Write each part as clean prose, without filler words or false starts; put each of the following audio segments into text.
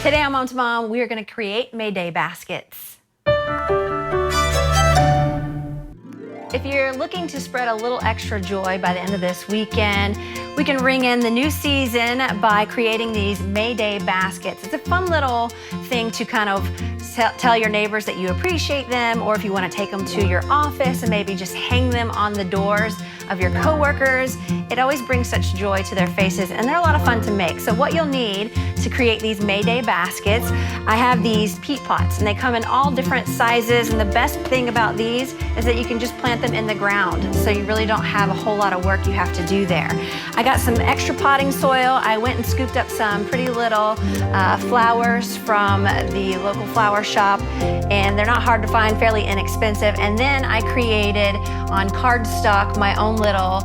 Today on Mom to Mom, we are going to create May Day baskets. If you're looking to spread a little extra joy by the end of this weekend, we can ring in the new season by creating these May Day baskets. It's a fun little thing to kind of tell your neighbors that you appreciate them, or if you want to take them to your office and maybe just hang them on the doors of your coworkers. It always brings such joy to their faces, and they're a lot of fun to make. So what you'll need to create these May Day baskets, I have these peat pots, and they come in all different sizes, and the best thing about these is that you can just plant them in the ground, so you really don't have a whole lot of work you have to do there. I got some extra potting soil. I went and scooped up some pretty little flowers from the local flower shop, and they're not hard to find, fairly inexpensive. And then I created on cardstock my own little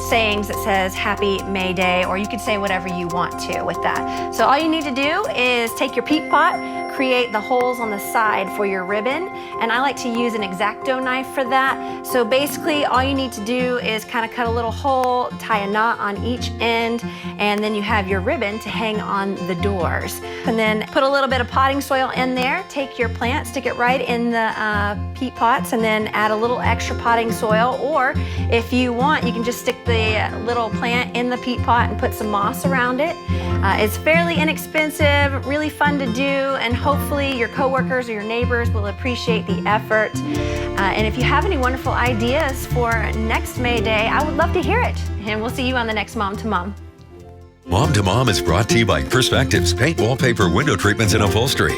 sayings that says Happy May Day, or you could say whatever you want to with that. So all you need to do is take your peat pot, create the holes on the side for your ribbon, and I like to use an X-Acto knife for that. So basically all you need to do is kind of cut a little hole, tie a knot on each end, and then you have your ribbon to hang on the doors. And then put a little bit of potting soil in there, take your plant, stick it right in the peat pots, and then add a little extra potting soil, or if you want, you can just stick the little plant in the peat pot and put some moss around it. It's fairly inexpensive, really fun to do, and hopefully your coworkers or your neighbors will appreciate the effort. And if you have any wonderful ideas for next May Day, I would love to hear it. And we'll see you on the next Mom to Mom. Mom to Mom is brought to you by Perspectives Paint, Wallpaper, Window Treatments, and Upholstery.